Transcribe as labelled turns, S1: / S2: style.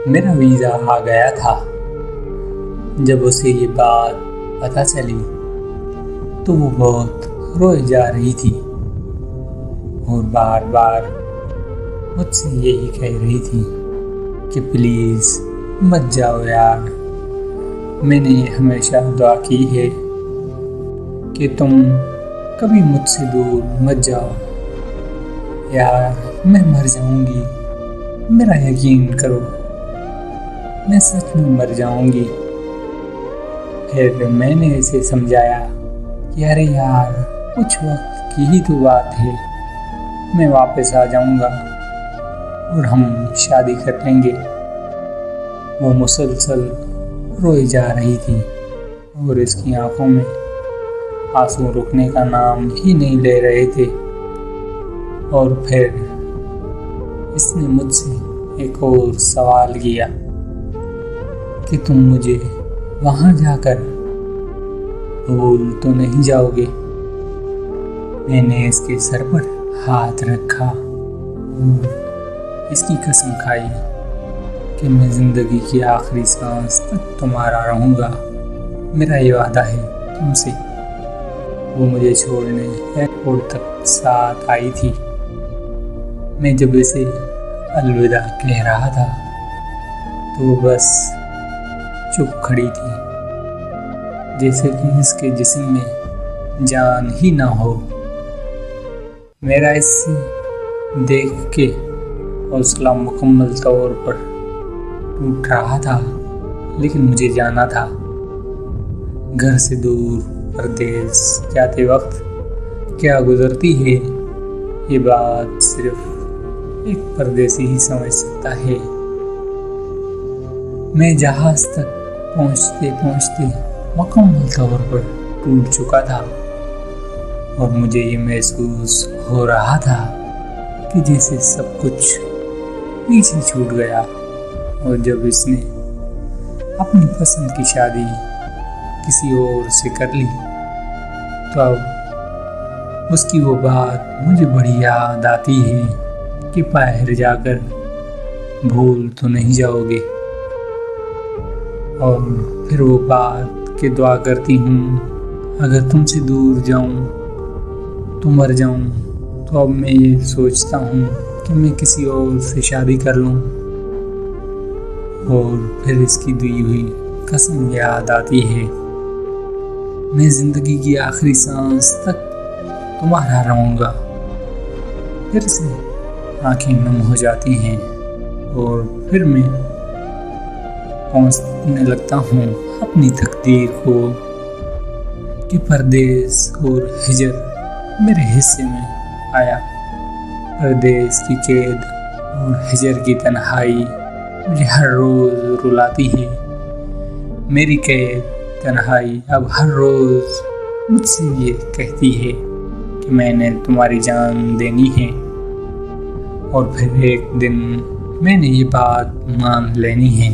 S1: मेरा वीज़ा आ गया था। जब उसे ये बात पता चली तो वो बहुत रोए जा रही थी और बार बार मुझसे यही कह रही थी कि प्लीज़ मत जाओ यार। मैंने हमेशा दुआ की है कि तुम कभी मुझसे दूर मत जाओ यार। मैं मर जाऊंगी, मेरा यकीन करो, मैं सच में मर जाऊंगी। फिर मैंने इसे समझाया कि अरे यार, कुछ वक्त की ही तो बात है, मैं वापस आ जाऊंगा और हम शादी कर लेंगे। वो मुसलसल रोई जा रही थी और इसकी आंखों में आंसू रुकने का नाम ही नहीं ले रहे थे। और फिर इसने मुझसे एक और सवाल किया कि तुम मुझे वहां जाकर भूल तो नहीं जाओगे। मैंने इसके सर पर हाथ रखा और इसकी कसम खाई कि मैं जिंदगी की आखिरी सांस तक तुम्हारा रहूंगा। मेरा ये वादा है तुमसे। वो मुझे छोड़ने एयरपोर्ट तक साथ आई थी। मैं जब इसे अलविदा कह रहा था तो वो बस चुप खड़ी थी, जैसे कि इसके जिस्म में जान ही ना हो। मेरा इसे देख के हौसला मुकम्मल तौर पर टूट रहा था, लेकिन मुझे जाना था। घर से दूर परदेस जाते वक्त क्या गुजरती है, ये बात सिर्फ एक परदेसी ही समझ सकता है। मैं जहाज तक पहुंचते पहुंचते मुकम्मल तौर पर टूट चुका था और मुझे ये महसूस हो रहा था कि जैसे सब कुछ पीछे छूट गया। और जब इसने अपनी पसंद की शादी किसी और से कर ली तो अब उसकी वो बात मुझे बड़ी याद आती है कि बाहर जाकर भूल तो नहीं जाओगे। और फिर वो बात कि दुआ करती हूँ अगर तुमसे दूर जाऊँ तो मर जाऊँ। तो अब मैं ये सोचता हूँ कि मैं किसी और से शादी कर लूँ। और फिर इसकी दी हुई कसम याद आती है, मैं जिंदगी की आखिरी सांस तक तुम्हारा रहूँगा। फिर से आंखें नम हो जाती हैं और फिर मैं पहुंचने लगता हूँ अपनी तकदीर को कि परदेस और हिजर मेरे हिस्से में आया। परदेस की कैद और हिजर की तन्हाई मुझे हर रोज रुलाती है। मेरी कैद तन्हाई अब हर रोज मुझसे ये कहती है कि मैंने तुम्हारी जान देनी है। और फिर एक दिन मैंने ये बात मान लेनी है।